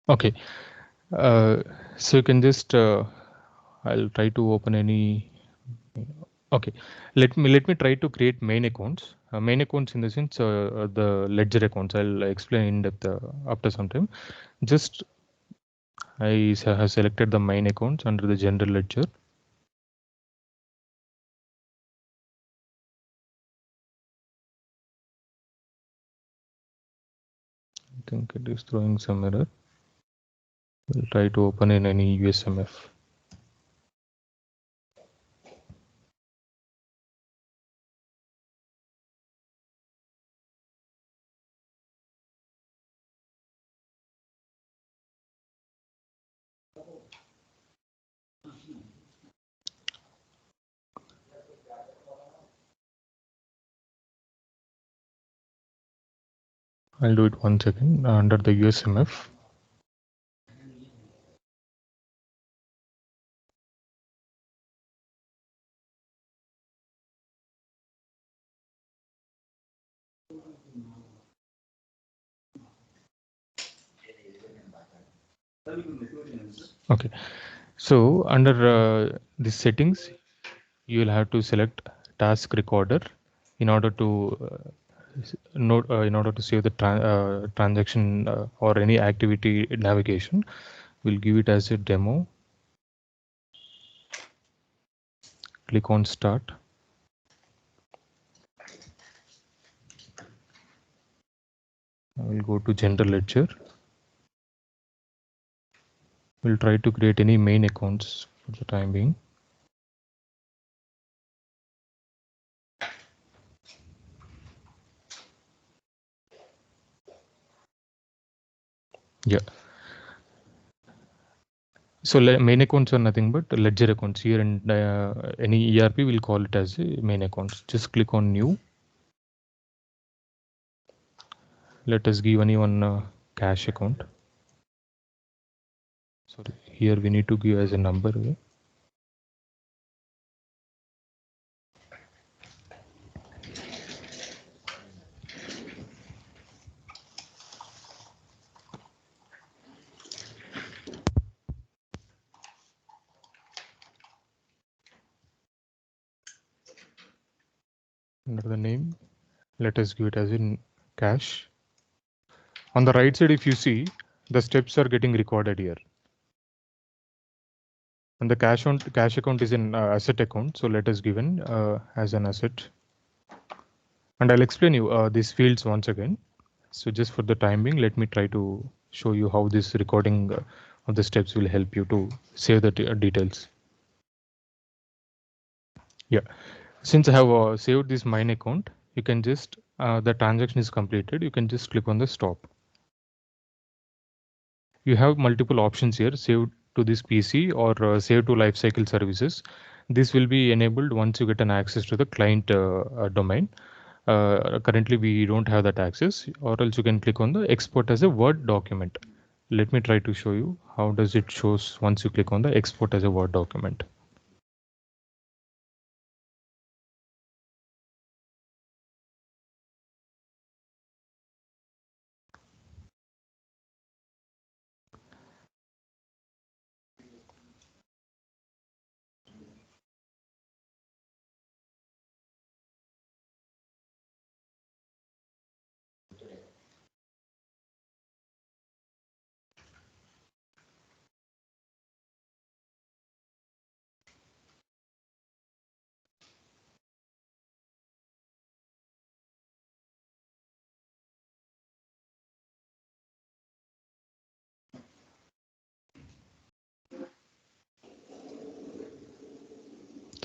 Okay. So you can just I'll try to open any. Okay, let me try to create main accounts. Main accounts in the sense the ledger accounts. I'll explain in depth after some time. Just have selected the main accounts under the general ledger. I think it is throwing some error. We'll try to open in any USMF. I'll do it once again under the USMF. Okay, so under the settings, you will have to select task recorder in order to in order to save the transaction or any activity navigation. We'll give it as a demo. Click on start. I will go to general ledger. We'll try to create any main accounts for the time being. Yeah. So main accounts are nothing but ledger accounts here, and any ERP will call it as a main accounts. Just click on new. Let us give anyone cash account. Sorry, here we need to give as a number. Under the name, let us give it as in cash. On the right side, if you see, the steps are getting recorded here. And the cash account is an asset account, so let us given as an asset. And I'll explain you these fields once again. So just for the time being, let me try to show you how this recording of the steps will help you to save the details. Yeah, since I have saved this mine account, you can just the transaction is completed. You can just click on the stop. You have multiple options here: save to this PC or save to lifecycle services. This will be enabled once you get an access to the client domain. Currently, we don't have that access, or else you can click on the export as a Word document. Let me try to show you how does it shows once you click on the export as a Word document.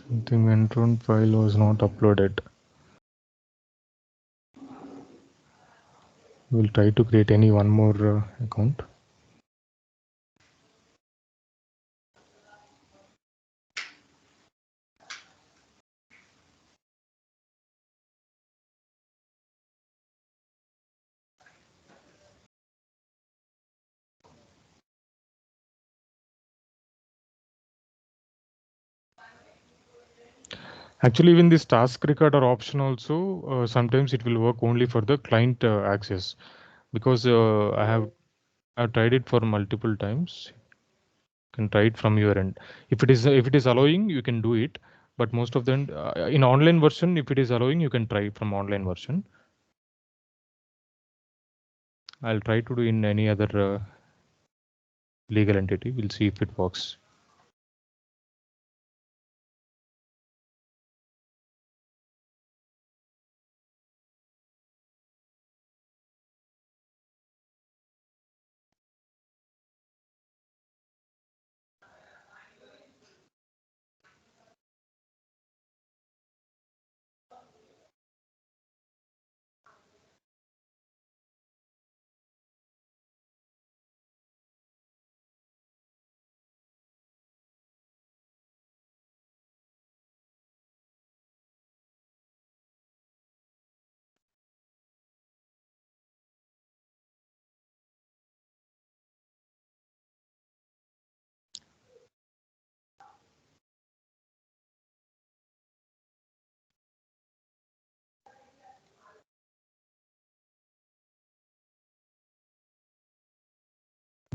Something Entron file was not uploaded. We'll try to create any one more account. Actually, even this task recorder option also, sometimes it will work only for the client access, because I have I've tried it for multiple times. You can try it from your end. If it is allowing, you can do it. But most of them in online version, if it is allowing, you can try from online version. I'll try to do in any other legal entity. We'll see if it works.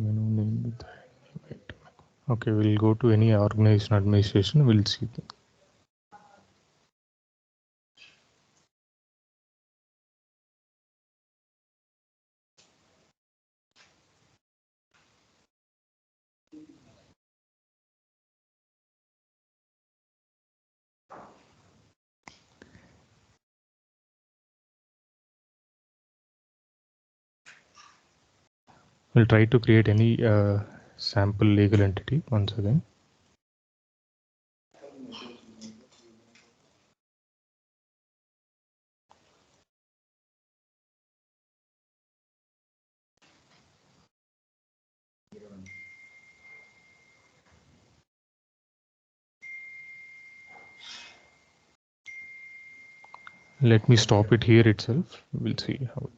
Menu name with okay, we'll go to any organization administration. We'll see. We'll try to create any sample legal entity once again. Let me stop it here itself. We'll see how.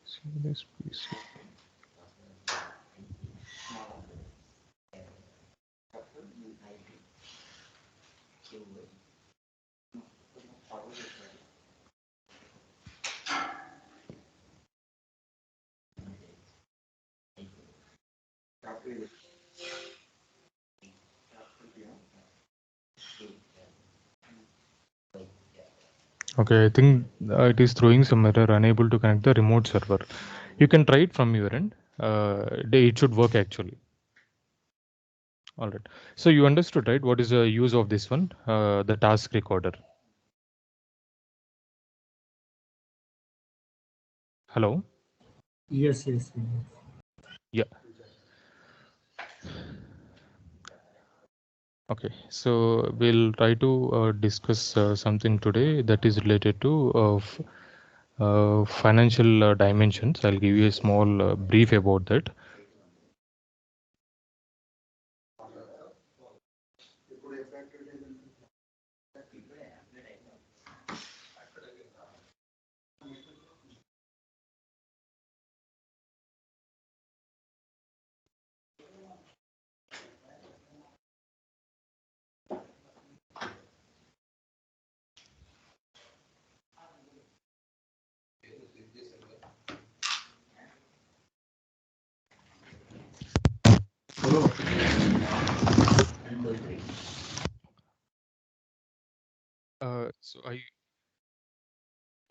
See this piece. Okay, I think it is throwing some error, unable to connect the remote server. You can try it from your end. It should work actually. All right. So you understood, right? What is the use of this one? The task recorder. Hello? Yes, yes, yes. Yeah. Okay. So we'll try to discuss something today that is related to financial dimensions. I'll give you a small brief about that. So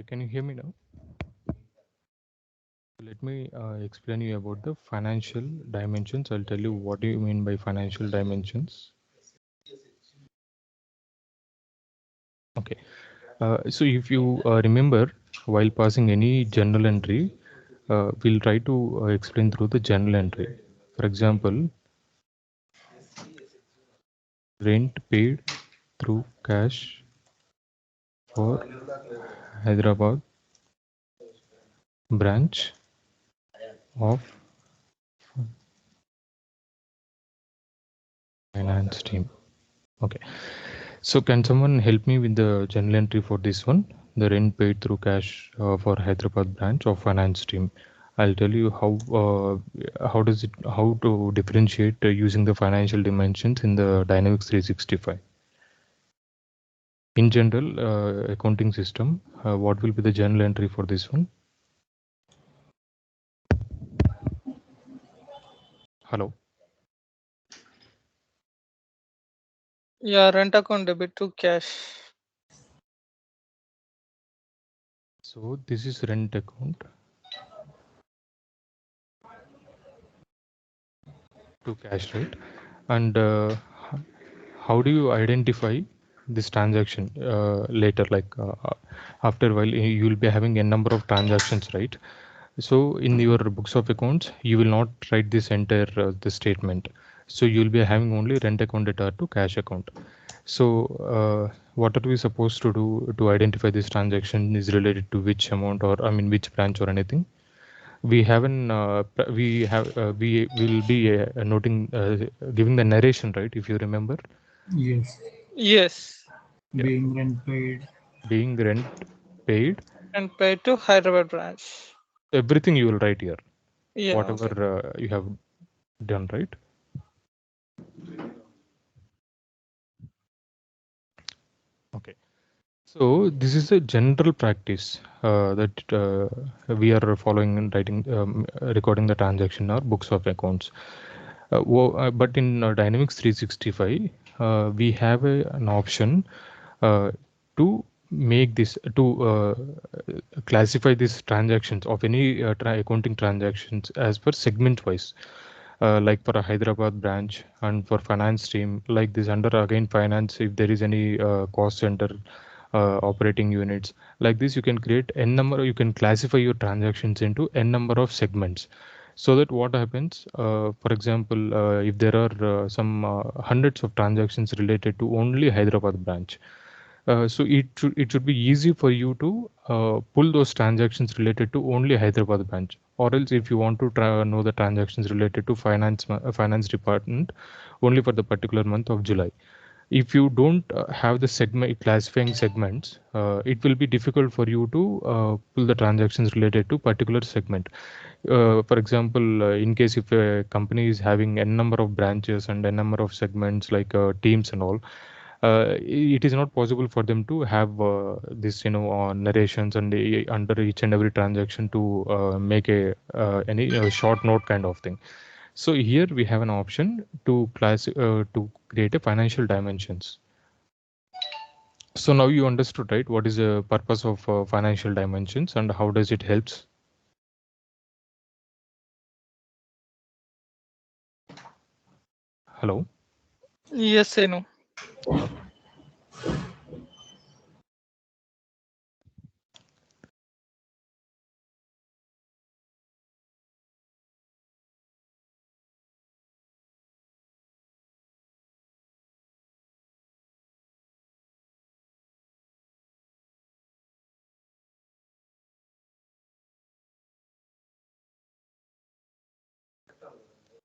can you hear me now? Let me explain you about the financial dimensions. I'll tell you what do you mean by financial dimensions. Okay. So if you remember, while passing any journal entry, we'll try to explain through the journal entry. For example, rent paid through cash for Hyderabad branch of finance team. Okay. So can someone help me with the journal entry for this one? The rent paid through cash for Hyderabad branch of finance team. I'll tell you how to differentiate using the financial dimensions in the Dynamics 365. In general, accounting system, what will be the journal entry for this one? Hello. Yeah, rent account debit to cash. So this is rent account to cash, right? And how do you identify this transaction later? Like after a while, you will be having a number of transactions, right? So in your books of accounts, you will not write this entire the statement. So you will be having only rent account data to cash account. So what are we supposed to do to identify this transaction is related to which amount, or I mean which branch or anything? We haven't we will be noting giving the narration, right? If you remember. Yes. Yes, Yeah. Being rent paid. Being rent paid, and pay to Hyderabad branch. everything you will write here, Yeah, whatever okay. you have done, right? Okay. So this is a general practice that we are following in writing, recording the transaction or books of accounts. But in Dynamics 365, we have an option to make this to classify these transactions of any accounting transactions as per segment wise. Like for a Hyderabad branch and for finance team, like this under again finance, if there is any cost center operating units, like this you can create n number, you can classify your transactions into n number of segments. So that what happens, for example, if there are some hundreds of transactions related to only Hyderabad branch, so it should be easy for you to pull those transactions related to only Hyderabad branch. Or else, if you want to know the transactions related to finance department only for the particular month of July, if you don't have the segment classifying segments, it will be difficult for you to pull the transactions related to particular segment. For example, in case if a company is having n number of branches and a number of segments like teams and all, it is not possible for them to have this narrations and under each and every transaction to make a any short note kind of thing. So here we have an option to to create a financial dimensions. So now you understood, right? What is the purpose of financial dimensions and how does it helps? Hello. Yes, I know.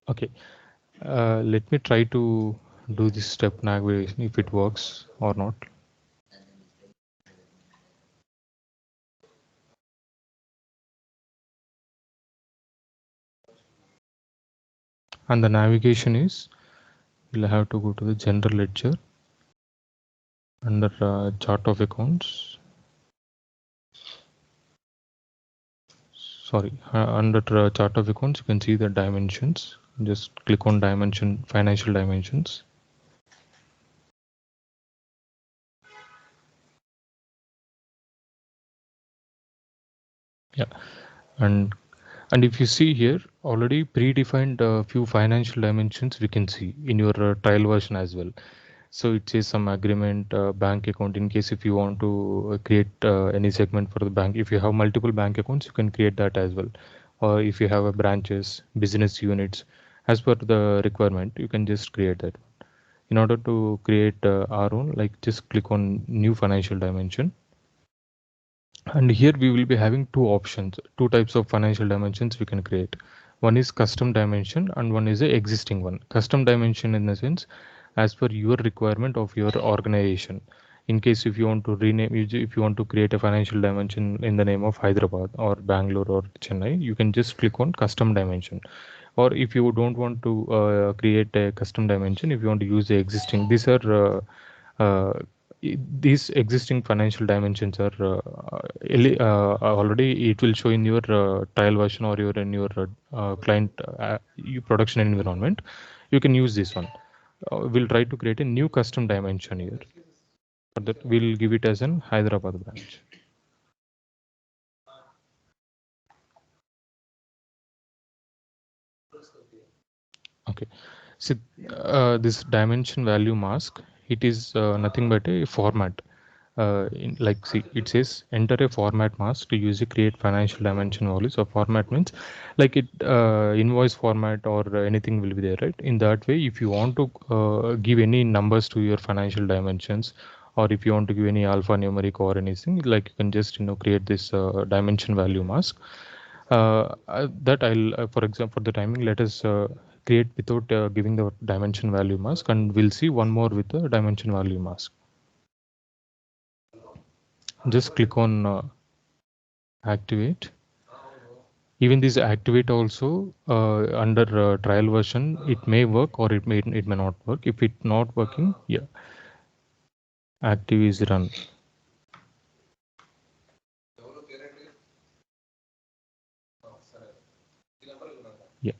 Okay. Let me try to do this step navigation if it works or not. And the navigation is, we'll have to go to the general ledger under chart of accounts. Sorry, under chart of accounts, you can see the dimensions. Just click on dimension, financial dimensions. Yeah, and if you see here, already predefined a few financial dimensions we can see in your trial version as well. So it says some agreement, bank account, in case if you want to create any segment for the bank. If you have multiple bank accounts, you can create that as well. Or if you have a branches, business units, as per the requirement, you can just create that. In order to create our own, like just click on new financial dimension. And here we will be having two options, two types of financial dimensions we can create. One is custom dimension and one is a existing one. Custom dimension in the sense as per your requirement of your organization. In case if you want to rename, if you want to create a financial dimension in the name of Hyderabad or Bangalore or Chennai, you can just click on custom dimension. Or if you don't want to create a custom dimension, if you want to use the existing, these are these existing financial dimensions are already, it will show in your trial version or your in your client production environment. You can use this one. We'll try to create a new custom dimension here. For that, we'll give it as an Hyderabad branch. Okay, so this dimension value mask, it is nothing but a format. Like, see, it says enter a format mask to use a create financial dimension values. So format means like it invoice format or anything will be there, right? In that way, if you want to give any numbers to your financial dimensions, or if you want to give any alphanumeric or anything, like you can just create this dimension value mask. That I'll for example, for the timing, let us create without giving the dimension value mask, and we'll see one more with the dimension value mask. Just click on activate. Even this activate also under trial version, it may work or it may not work. If it not working, yeah, active is run. Yeah,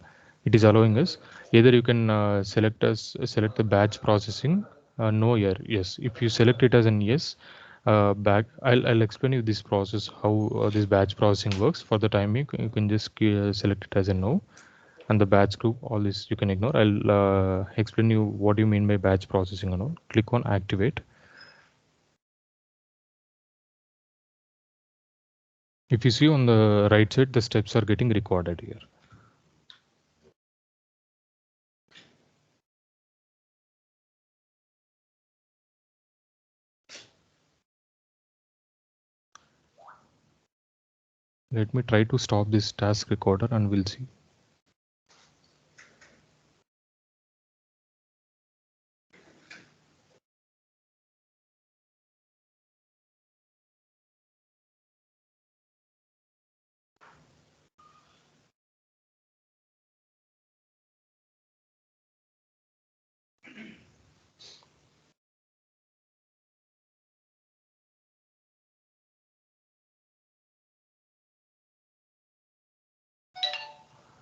it is allowing us. Either you can select the batch processing. No, yeah, yes. If you select it as an yes, back. I'll explain you this process, how this batch processing works. For the time you can just select it as a no, and the batch group, all this you can ignore. I'll explain you what you mean by batch processing and all. Click on activate. If you see on the right side, the steps are getting recorded here. Let me try to stop this task recorder and we'll see.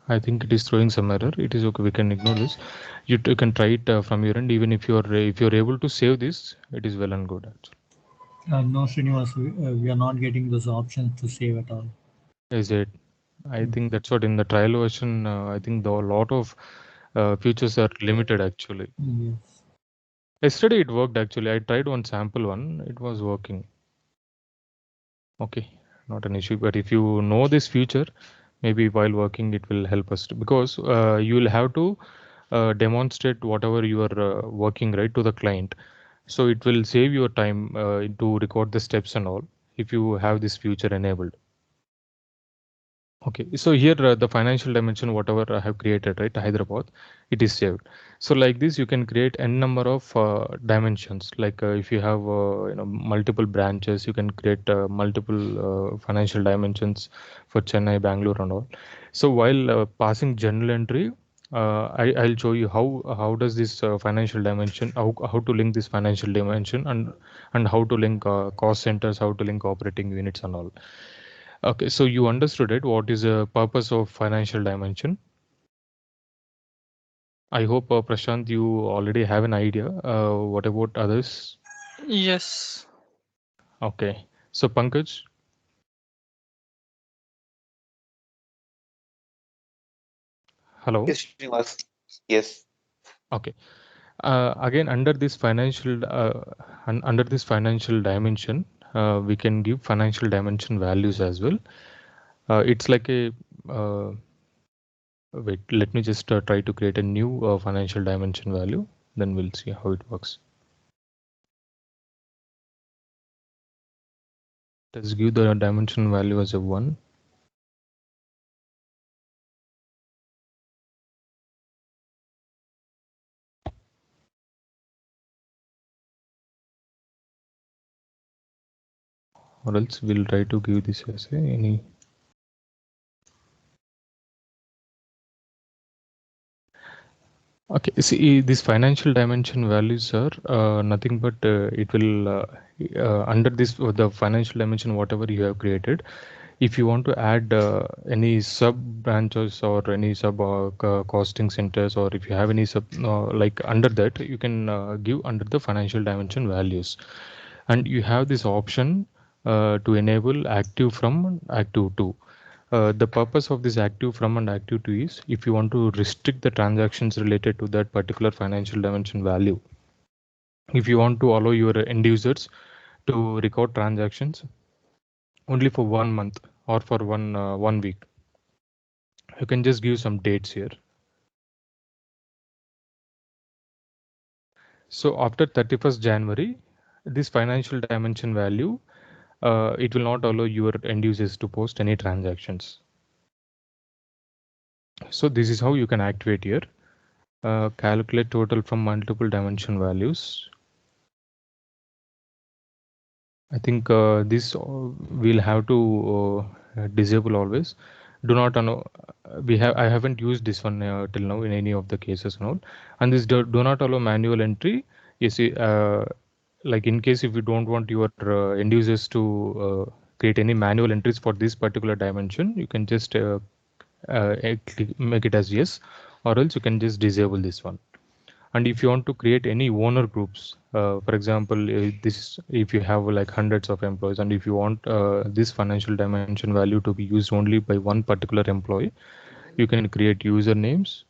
I think it is throwing some error. It is okay. We can ignore this. You can try it from your end. Even if you're able to save this, it is well and good actually. No, Srinivas, we are not getting those options to save at all. Is it? I think that's what in the trial version. I think a lot of features are limited actually. Yes. Yesterday it worked actually. I tried one sample one. It was working. Okay, not an issue. But if you know this feature, maybe while working it will help us because you will have to demonstrate whatever you are working right to the client. So it will save your time to record the steps and all if you have this feature enabled. Okay, so here the financial dimension, whatever I have created, right, Hyderabad, it is saved. So like this, you can create n number of dimensions. Like if you have multiple branches, you can create multiple financial dimensions for Chennai, Bangalore, and all. So while passing journal entry, I'll show you how does this financial dimension, how to link this financial dimension, and how to link cost centers, how to link operating units and all. Okay, so you understood it. What is the purpose of financial dimension? I hope Prashant, you already have an idea. What about others? Yes. Okay, so Pankaj, hello. Yes, Srinivas. Yes. Okay, again under this financial dimension, we can give financial dimension values as well. It's like a wait. Let me just try to create a new financial dimension value. Then we'll see how it works. Let's give the dimension value as a 1. Or else we'll try to give this as any. Okay, see, these financial dimension values are nothing but it will under this the financial dimension whatever you have created. If you want to add any sub branches or any sub costing centers, or if you have any sub like under that, you can give under the financial dimension values, and you have this option to enable active from and active to. The purpose of this active from and active to is if you want to restrict the transactions related to that particular financial dimension value. If you want to allow your end users to record transactions only for 1 month or for one week, you can just give some dates here. So after 31st January, this financial dimension value, it will not allow your end users to post any transactions. So this is how you can activate here. Calculate total from multiple dimension values. I think this we'll have to disable always. Do not allow. I haven't used this one till now in any of the cases and all. And this do not allow manual entry. You see, like in case if you don't want your end users to create any manual entries for this particular dimension, you can just make it as yes, or else you can just disable this one. And if you want to create any owner groups, for example, this if you have like hundreds of employees, and if you want this financial dimension value to be used only by one particular employee, you can create usernames.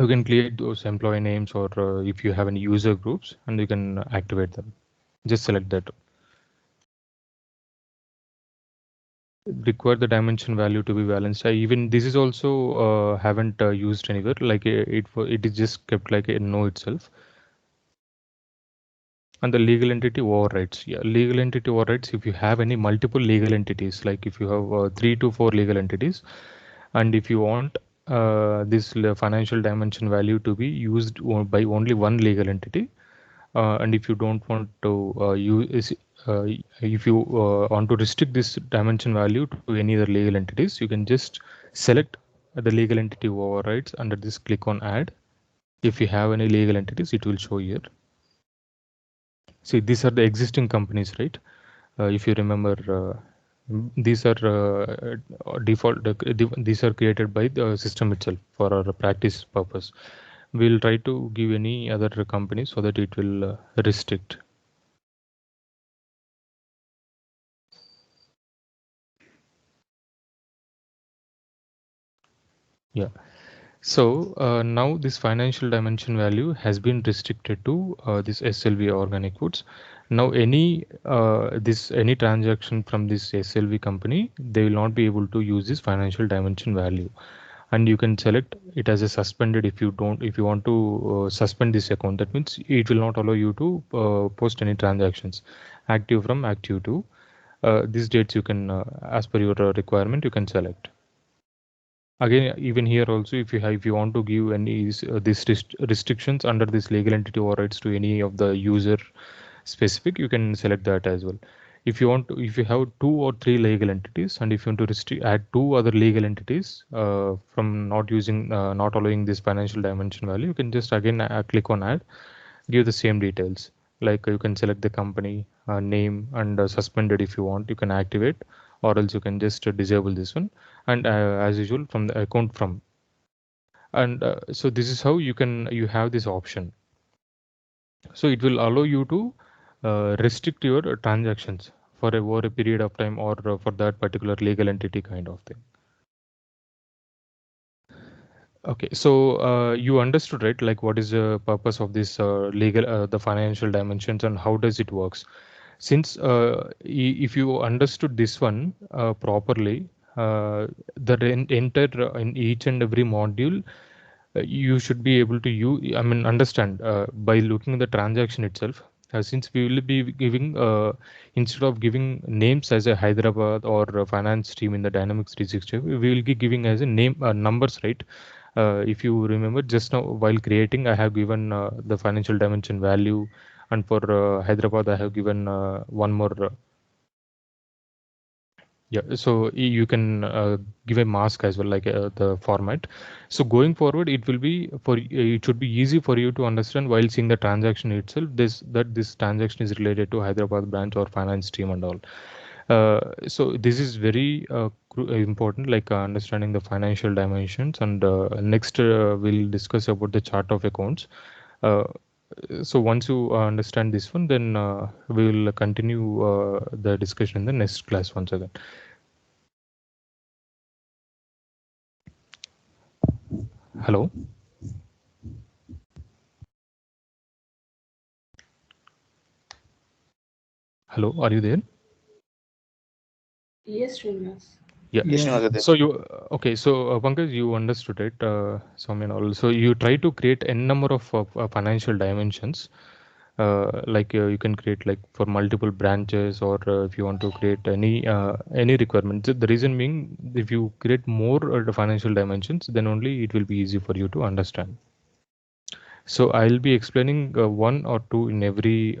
You can create those employee names, or if you have any user groups, and you can activate them. Just select that. Require the dimension value to be balanced. Even this is also haven't used anywhere. Like it is just kept like a no itself. And the legal entity overrides. Yeah, legal entity overrides if you have any multiple legal entities, like if you have 3 to 4 legal entities, and if you want this financial dimension value to be used by only one legal entity, and if you don't want to use, if you want to restrict this dimension value to any other legal entities, you can just select the legal entity overrides under this, click on add. If you have any legal entities, it will show here. See, these are the existing companies, right? If you remember, these are default. These are created by the system itself for our practice purpose. We'll try to give any other company so that it will restrict. Yeah. So now this financial dimension value has been restricted to this SLV organic foods. Now any any transaction from this SLV company, they will not be able to use this financial dimension value. And you can select it as a suspended if you want to suspend this account. That means it will not allow you to post any transactions. Active from active to. These dates you can, as per your requirement, you can select. Again, even here also, if you want to give any these restrictions under this legal entity overrides to any of the user specific, you can select that as well. If you want to, if you have 2 or 3 legal entities, and if you want to add 2 other legal entities from not allowing this financial dimension value, you can just again click on add, give the same details. Like you can select the company name, and suspended if you want, you can activate, or else you can just disable this one, and as usual from the account from. And so this is how you have this option. So it will allow you to restrict your transactions for over a period of time, or for that particular legal entity kind of thing. Okay, so you understood, right? Like what is the purpose of this the financial dimensions, and how does it works? Since if you understood this one properly, the entire in each and every module, you should be able to understand by looking at the transaction itself. Since we will be giving instead of giving names as a Hyderabad or a finance team in the Dynamics 360, we will be giving as a name numbers, right? If you remember just now while creating, I have given the financial dimension value, and for Hyderabad I have given one more Yeah, so you can give a mask as well, like the format. So going forward, it will be it should be easy for you to understand while seeing the transaction itself. This transaction is related to Hyderabad branch or finance team and all. So this is very important, like understanding the financial dimensions. And next, we'll discuss about the chart of accounts. Uh, so once you understand this one, then we will continue the discussion in the next class once again. Hello. Hello, are you there? Yes, Srinivas. Yeah. Yes, Yeah. Srinivas, So you okay? So Pankaj, you understood it. Soumya and all. So you try to create n number of financial dimensions. Like you can create like for multiple branches, or if you want to create any requirement. The reason being, if you create more the financial dimensions, then only it will be easy for you to understand. So I'll be explaining one or two in every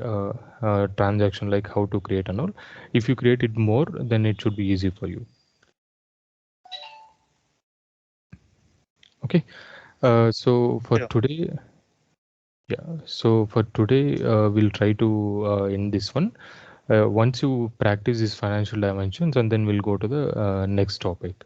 transaction, like how to create and all. If you create it more, then it should be easy for you. Okay. So for Yeah. today, yeah. So for today, we'll try to end this one. Once you practice these financial dimensions, and then we'll go to the next topic.